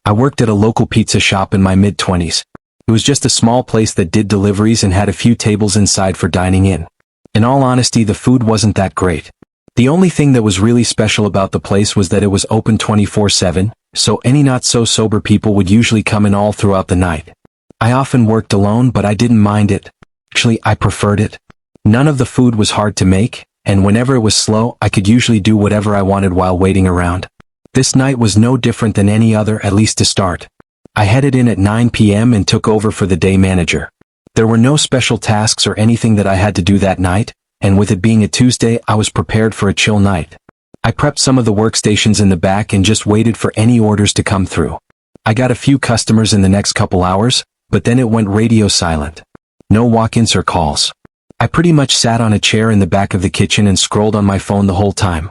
I worked at a local pizza shop in my mid-20s. It was just a small place that did deliveries and had a few tables inside for dining in. In all honesty, the food wasn't that great. The only thing that was really special about the place was that it was open 24/7, so any not-so-sober people would usually come in all throughout the night. I often worked alone, but I didn't mind it. Actually, I preferred it. None of the food was hard to make, and whenever it was slow, I could usually do whatever I wanted while waiting around. This night was no different than any other, at least to start. I headed in at 9 p.m. and took over for the day manager. There were no special tasks or anything that I had to do that night, and with it being a Tuesday, I was prepared for a chill night. I prepped some of the workstations in the back and just waited for any orders to come through. I got a few customers in the next couple hours, but then it went radio silent. No walk-ins or calls. I pretty much sat on a chair in the back of the kitchen and scrolled on my phone the whole time.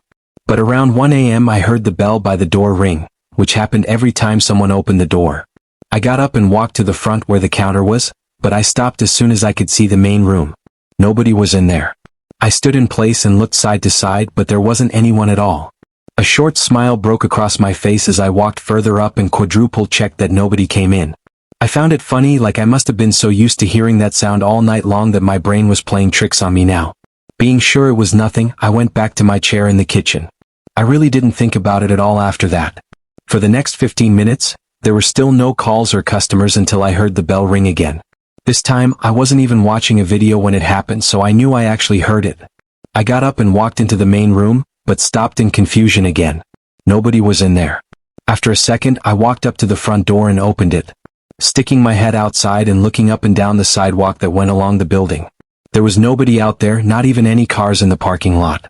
But around 1 a.m. I heard the bell by the door ring, which happened every time someone opened the door. I got up and walked to the front where the counter was, but I stopped as soon as I could see the main room. Nobody was in there. I stood in place and looked side to side, but there wasn't anyone at all. A short smile broke across my face as I walked further up and quadruple-checked that nobody came in. I found it funny, like I must have been so used to hearing that sound all night long that my brain was playing tricks on me now. Being sure it was nothing, I went back to my chair in the kitchen. I really didn't think about it at all after that. For the next 15 minutes, there were still no calls or customers until I heard the bell ring again. This time, I wasn't even watching a video when it happened, so I knew I actually heard it. I got up and walked into the main room, but stopped in confusion again. Nobody was in there. After a second, I walked up to the front door and opened it, sticking my head outside and looking up and down the sidewalk that went along the building. There was nobody out there, not even any cars in the parking lot.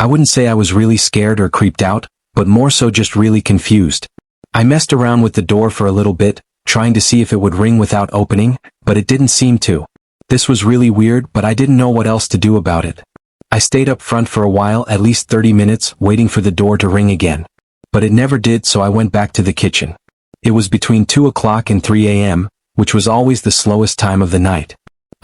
I wouldn't say I was really scared or creeped out, but more so just really confused. I messed around with the door for a little bit, trying to see if it would ring without opening, but it didn't seem to. This was really weird, but I didn't know what else to do about it. I stayed up front for a while, at least 30 minutes, waiting for the door to ring again. But it never did, so I went back to the kitchen. It was between 2 o'clock and 3 a.m., which was always the slowest time of the night.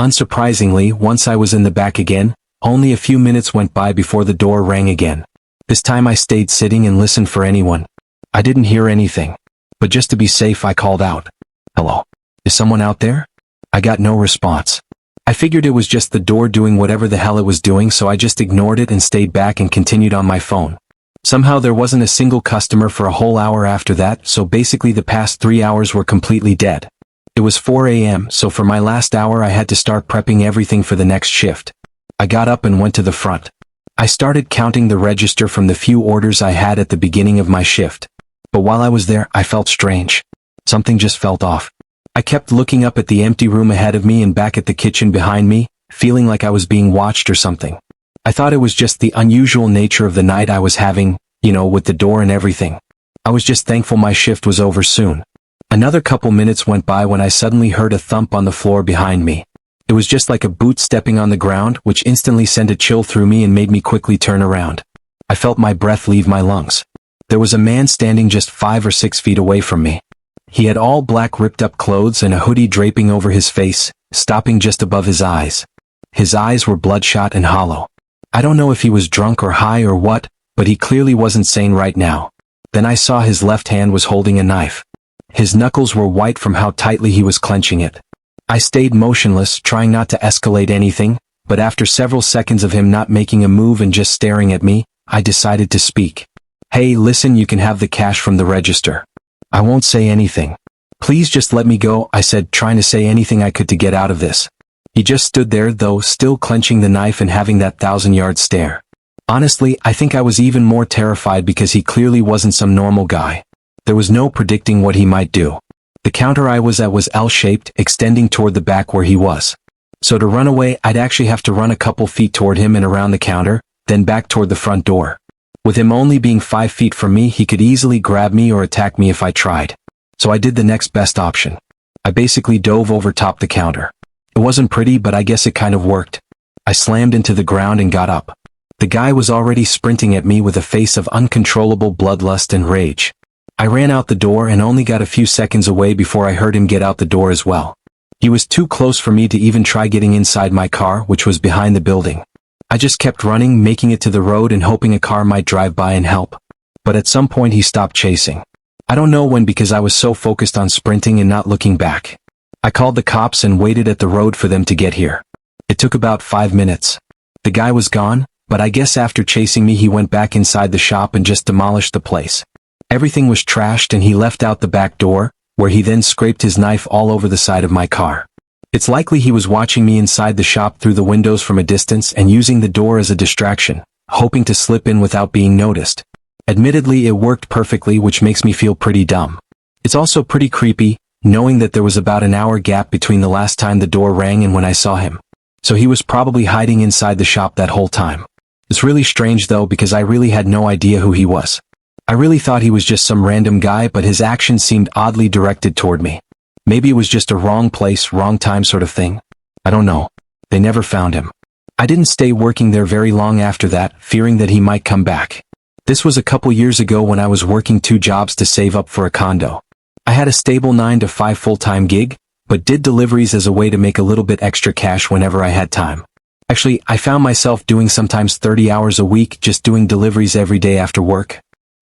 Unsurprisingly, once I was in the back again, only a few minutes went by before the door rang again. This time I stayed sitting and listened for anyone. I didn't hear anything. But just to be safe, I called out, "Hello? Is someone out there?" I got no response. I figured it was just the door doing whatever the hell it was doing, so I just ignored it and stayed back and continued on my phone. Somehow there wasn't a single customer for a whole hour after that, so basically the past 3 hours were completely dead. It was 4 a.m., so for my last hour I had to start prepping everything for the next shift. I got up and went to the front. I started counting the register from the few orders I had at the beginning of my shift. But while I was there, I felt strange. Something just felt off. I kept looking up at the empty room ahead of me and back at the kitchen behind me, feeling like I was being watched or something. I thought it was just the unusual nature of the night I was having, with the door and everything. I was just thankful my shift was over soon. Another couple minutes went by when I suddenly heard a thump on the floor behind me. It was just like a boot stepping on the ground, which instantly sent a chill through me and made me quickly turn around. I felt my breath leave my lungs. There was a man standing just 5 or 6 feet away from me. He had all black ripped-up clothes and a hoodie draping over his face, stopping just above his eyes. His eyes were bloodshot and hollow. I don't know if he was drunk or high or what, but he clearly wasn't sane right now. Then I saw his left hand was holding a knife. His knuckles were white from how tightly he was clenching it. I stayed motionless, trying not to escalate anything, but after several seconds of him not making a move and just staring at me, I decided to speak. "Hey, listen, you can have the cash from the register. I won't say anything. Please just let me go," I said, trying to say anything I could to get out of this. He just stood there, though, still clenching the knife and having that 1,000-yard stare. Honestly, I think I was even more terrified because he clearly wasn't some normal guy. There was no predicting what he might do. The counter I was at was L-shaped, extending toward the back where he was. So to run away, I'd actually have to run a couple feet toward him and around the counter, then back toward the front door. With him only being 5 feet from me, he could easily grab me or attack me if I tried. So I did the next best option. I basically dove over top the counter. It wasn't pretty, but I guess it kind of worked. I slammed into the ground and got up. The guy was already sprinting at me with a face of uncontrollable bloodlust and rage. I ran out the door and only got a few seconds away before I heard him get out the door as well. He was too close for me to even try getting inside my car, which was behind the building. I just kept running, making it to the road and hoping a car might drive by and help. But at some point he stopped chasing. I don't know when because I was so focused on sprinting and not looking back. I called the cops and waited at the road for them to get here. It took about 5 minutes. The guy was gone, but I guess after chasing me he went back inside the shop and just demolished the place. Everything was trashed and he left out the back door, where he then scraped his knife all over the side of my car. It's likely he was watching me inside the shop through the windows from a distance and using the door as a distraction, hoping to slip in without being noticed. Admittedly, it worked perfectly, which makes me feel pretty dumb. It's also pretty creepy, knowing that there was about an hour gap between the last time the door rang and when I saw him. So he was probably hiding inside the shop that whole time. It's really strange though because I really had no idea who he was. I really thought he was just some random guy, but his actions seemed oddly directed toward me. Maybe it was just a wrong place, wrong time sort of thing. I don't know. They never found him. I didn't stay working there very long after that, fearing that he might come back. This was a couple years ago when I was working 2 jobs to save up for a condo. I had a stable 9 to 5 full-time gig, but did deliveries as a way to make a little bit extra cash whenever I had time. Actually, I found myself doing sometimes 30 hours a week just doing deliveries every day after work.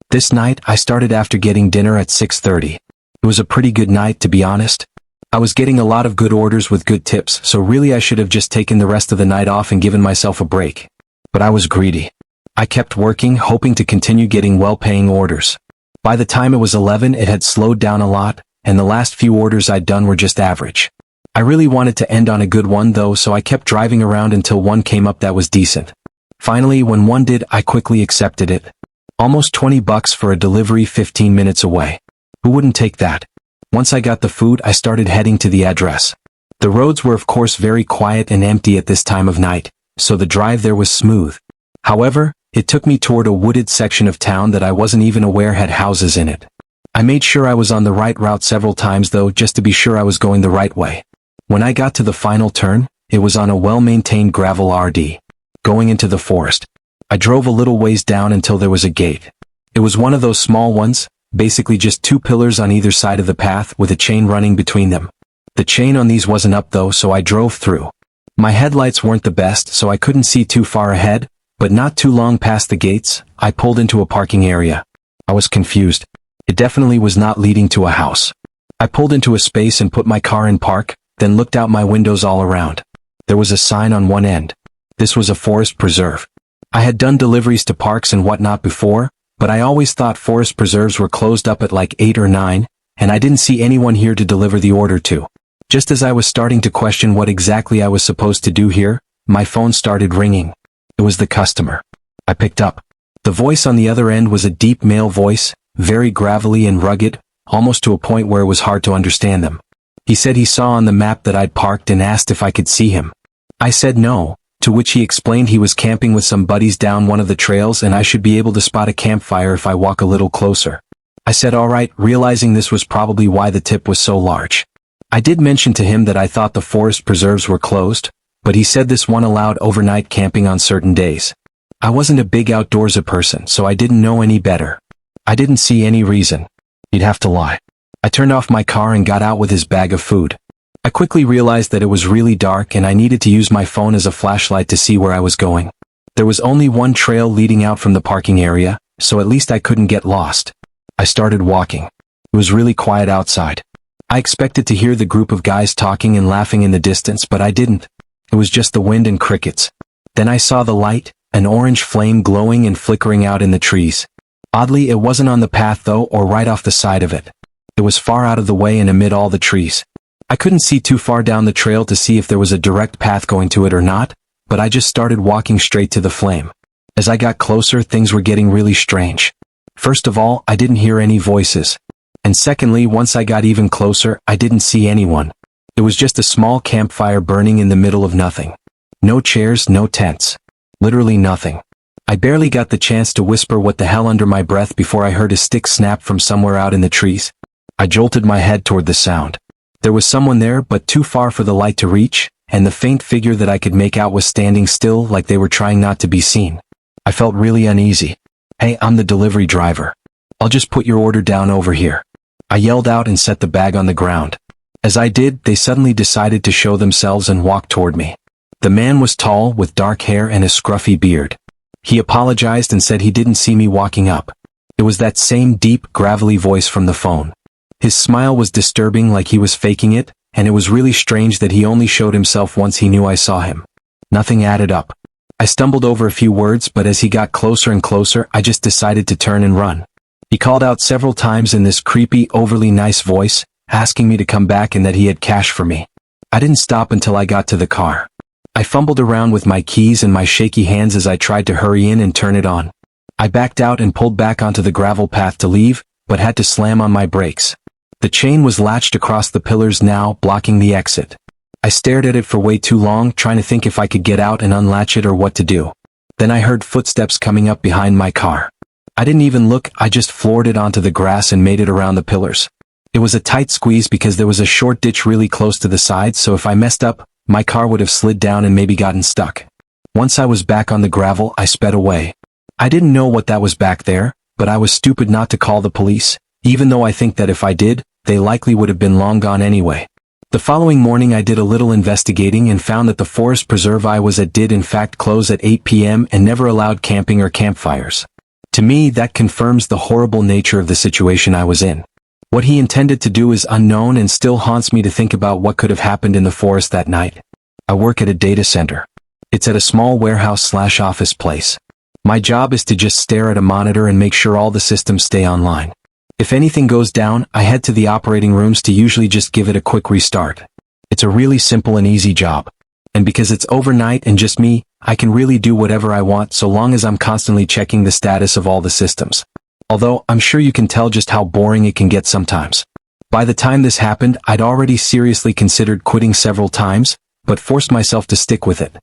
This night, I started after getting dinner at 6:30. It was a pretty good night, to be honest. I was getting a lot of good orders with good tips, so really I should have just taken the rest of the night off and given myself a break. But I was greedy. I kept working, hoping to continue getting well-paying orders. By the time it was 11, it had slowed down a lot, and the last few orders I'd done were just average. I really wanted to end on a good one though, so I kept driving around until one came up that was decent. Finally, when one did, I quickly accepted it. Almost $20 for a delivery 15 minutes away. Who wouldn't take that? Once I got the food, I started heading to the address. The roads were of course very quiet and empty at this time of night, so the drive there was smooth. However, it took me toward a wooded section of town that I wasn't even aware had houses in it. I made sure I was on the right route several times though, just to be sure I was going the right way. When I got to the final turn, it was on a well-maintained gravel RD, going into the forest. I drove a little ways down until there was a gate. It was one of those small ones, basically just 2 pillars on either side of the path with a chain running between them. The chain on these wasn't up though, so I drove through. My headlights weren't the best, so I couldn't see too far ahead, but not too long past the gates, I pulled into a parking area. I was confused. It definitely was not leading to a house. I pulled into a space and put my car in park, then looked out my windows all around. There was a sign on one end. This was a forest preserve. I had done deliveries to parks and whatnot before, but I always thought forest preserves were closed up at like 8 or 9, and I didn't see anyone here to deliver the order to. Just as I was starting to question what exactly I was supposed to do here, my phone started ringing. It was the customer. I picked up. The voice on the other end was a deep male voice, very gravelly and rugged, almost to a point where it was hard to understand them. He said he saw on the map that I'd parked and asked if I could see him. I said no, to which he explained he was camping with some buddies down one of the trails and I should be able to spot a campfire if I walk a little closer. I said alright, realizing this was probably why the tip was so large. I did mention to him that I thought the forest preserves were closed, but he said this one allowed overnight camping on certain days. I wasn't a big outdoorsy person, so I didn't know any better. I didn't see any reason. He'd have to lie. I turned off my car and got out with his bag of food. I quickly realized that it was really dark and I needed to use my phone as a flashlight to see where I was going. There was only one trail leading out from the parking area, so at least I couldn't get lost. I started walking. It was really quiet outside. I expected to hear the group of guys talking and laughing in the distance, but I didn't. It was just the wind and crickets. Then I saw the light, an orange flame glowing and flickering out in the trees. Oddly, it wasn't on the path though, or right off the side of it. It was far out of the way and amid all the trees. I couldn't see too far down the trail to see if there was a direct path going to it or not, but I just started walking straight to the flame. As I got closer, things were getting really strange. First of all, I didn't hear any voices. And secondly, once I got even closer, I didn't see anyone. It was just a small campfire burning in the middle of nothing. No chairs, no tents. Literally nothing. I barely got the chance to whisper what the hell under my breath before I heard a stick snap from somewhere out in the trees. I jolted my head toward the sound. There was someone there, but too far for the light to reach, and the faint figure that I could make out was standing still like they were trying not to be seen. I felt really uneasy. "Hey, I'm the delivery driver. I'll just put your order down over here." I yelled out and set the bag on the ground. As I did, they suddenly decided to show themselves and walk toward me. The man was tall, with dark hair and a scruffy beard. He apologized and said he didn't see me walking up. It It was that same deep, gravelly voice from the phone. His smile was disturbing, like he was faking it, and it was really strange that he only showed himself once he knew I saw him. Nothing added up. I stumbled over a few words, but as he got closer and closer, I just decided to turn and run. He called out several times in this creepy, overly nice voice, asking me to come back and that he had cash for me. I didn't stop until I got to the car. I fumbled around with my keys and my shaky hands as I tried to hurry in and turn it on. I backed out and pulled back onto the gravel path to leave, but had to slam on my brakes. The chain was latched across the pillars now, blocking the exit. I stared at it for way too long, trying to think if I could get out and unlatch it or what to do. Then I heard footsteps coming up behind my car. I didn't even look, I just floored it onto the grass and made it around the pillars. It was a tight squeeze because there was a short ditch really close to the side, so if I messed up, my car would have slid down and maybe gotten stuck. Once I was back on the gravel, I sped away. I didn't know what that was back there, but I was stupid not to call the police, even though I think that if I did, they likely would have been long gone anyway. The following morning I did a little investigating and found that the forest preserve I was at did in fact close at 8 p.m. and never allowed camping or campfires. To me, that confirms the horrible nature of the situation I was in. What he intended to do is unknown and still haunts me to think about what could have happened in the forest that night. I work at a data center. It's at a small warehouse/office place. My job is to just stare at a monitor and make sure all the systems stay online. If anything goes down, I head to the operating rooms to usually just give it a quick restart. It's a really simple and easy job. And because it's overnight and just me, I can really do whatever I want so long as I'm constantly checking the status of all the systems. Although, I'm sure you can tell just how boring it can get sometimes. By the time this happened, I'd already seriously considered quitting several times, but forced myself to stick with it.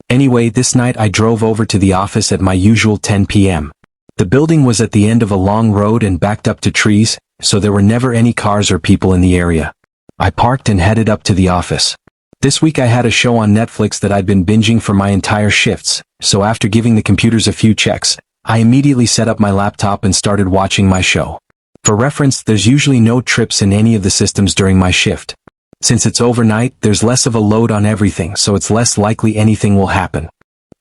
Anyway, this night I drove over to the office at my usual 10 p.m. The building was at the end of a long road and backed up to trees, so there were never any cars or people in the area. I parked and headed up to the office. This week I had a show on Netflix that I'd been binging for my entire shifts, so after giving the computers a few checks, I immediately set up my laptop and started watching my show. For reference, there's usually no trips in any of the systems during my shift. Since it's overnight, there's less of a load on everything, so it's less likely anything will happen.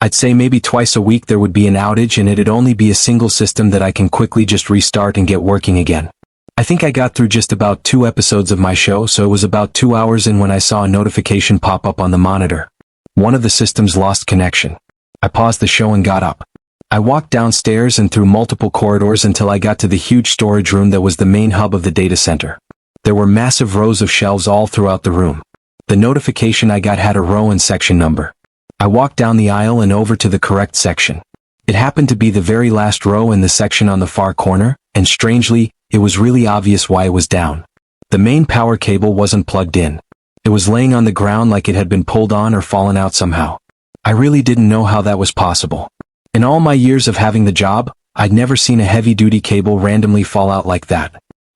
I'd say maybe twice a week there would be an outage and it'd only be a single system that I can quickly just restart and get working again. I think I got through just about 2 episodes of my show, so it was about 2 hours in when I saw a notification pop up on the monitor. One of the systems lost connection. I paused the show and got up. I walked downstairs and through multiple corridors until I got to the huge storage room that was the main hub of the data center. There were massive rows of shelves all throughout the room. The notification I got had a row and section number. I walked down the aisle and over to the correct section. It happened to be the very last row in the section on the far corner, and strangely, it was really obvious why it was down. The main power cable wasn't plugged in. It was laying on the ground like it had been pulled on or fallen out somehow. I really didn't know how that was possible. In all my years of having the job, I'd never seen a heavy-duty cable randomly fall out like that.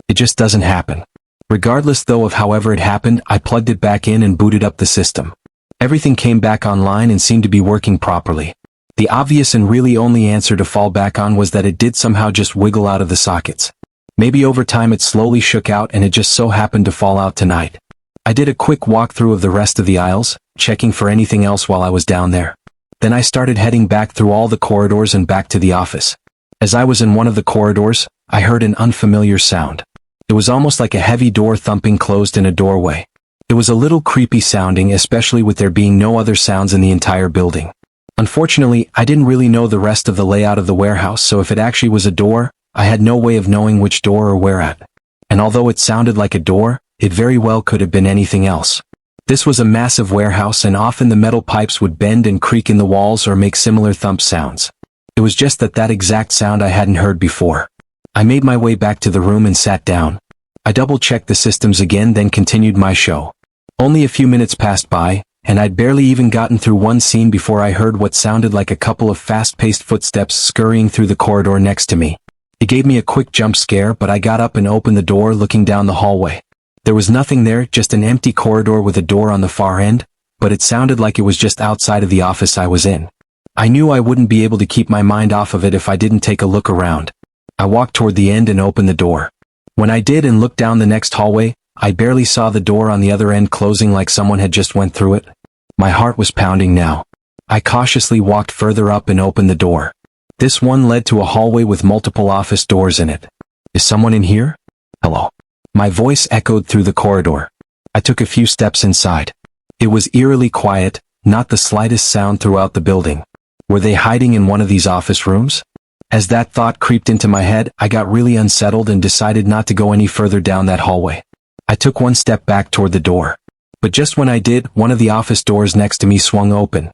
It just doesn't happen. Regardless though of however it happened, I plugged it back in and booted up the system. Everything came back online and seemed to be working properly. The obvious and really only answer to fall back on was that it did somehow just wiggle out of the sockets. Maybe over time it slowly shook out and it just so happened to fall out tonight. I did a quick walkthrough of the rest of the aisles, checking for anything else while I was down there. Then I started heading back through all the corridors and back to the office. As I was in one of the corridors, I heard an unfamiliar sound. It was almost like a heavy door thumping closed in a doorway. It was a little creepy sounding, especially with there being no other sounds in the entire building. Unfortunately, I didn't really know the rest of the layout of the warehouse, so if it actually was a door, I had no way of knowing which door or where at. And although it sounded like a door, it very well could have been anything else. This was a massive warehouse and often the metal pipes would bend and creak in the walls or make similar thump sounds. It was just that exact sound I hadn't heard before. I made my way back to the room and sat down. I double-checked the systems again, then continued my show. Only a few minutes passed by, and I'd barely even gotten through one scene before I heard what sounded like a couple of fast-paced footsteps scurrying through the corridor next to me. It gave me a quick jump scare, but I got up and opened the door looking down the hallway. There was nothing there, just an empty corridor with a door on the far end, but it sounded like it was just outside of the office I was in. I knew I wouldn't be able to keep my mind off of it if I didn't take a look around. I walked toward the end and opened the door. When I did and looked down the next hallway, I barely saw the door on the other end closing like someone had just went through it. My heart was pounding now. I cautiously walked further up and opened the door. This one led to a hallway with multiple office doors in it. Is someone in here? Hello. My voice echoed through the corridor. I took a few steps inside. It was eerily quiet, not the slightest sound throughout the building. Were they hiding in one of these office rooms? As that thought creeped into my head, I got really unsettled and decided not to go any further down that hallway. I took one step back toward the door. But just when I did, one of the office doors next to me swung open.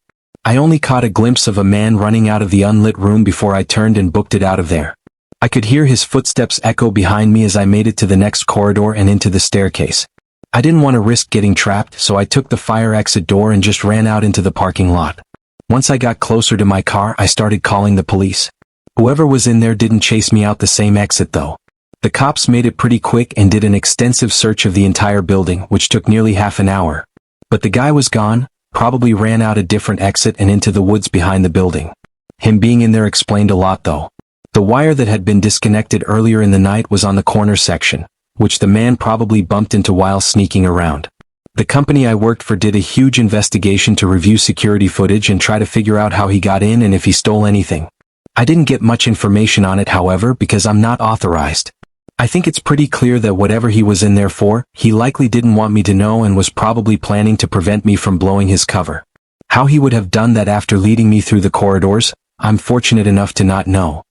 I only caught a glimpse of a man running out of the unlit room before I turned and booked it out of there. I could hear his footsteps echo behind me as I made it to the next corridor and into the staircase. I didn't want to risk getting trapped, so I took the fire exit door and just ran out into the parking lot. Once I got closer to my car, I started calling the police. Whoever was in there didn't chase me out the same exit though. The cops made it pretty quick and did an extensive search of the entire building, which took nearly half an hour. But the guy was gone, probably ran out a different exit and into the woods behind the building. Him being in there explained a lot though. The wire that had been disconnected earlier in the night was on the corner section, which the man probably bumped into while sneaking around. The company I worked for did a huge investigation to review security footage and try to figure out how he got in and if he stole anything. I didn't get much information on it, however, because I'm not authorized. I think it's pretty clear that whatever he was in there for, he likely didn't want me to know and was probably planning to prevent me from blowing his cover. How he would have done that after leading me through the corridors, I'm fortunate enough to not know.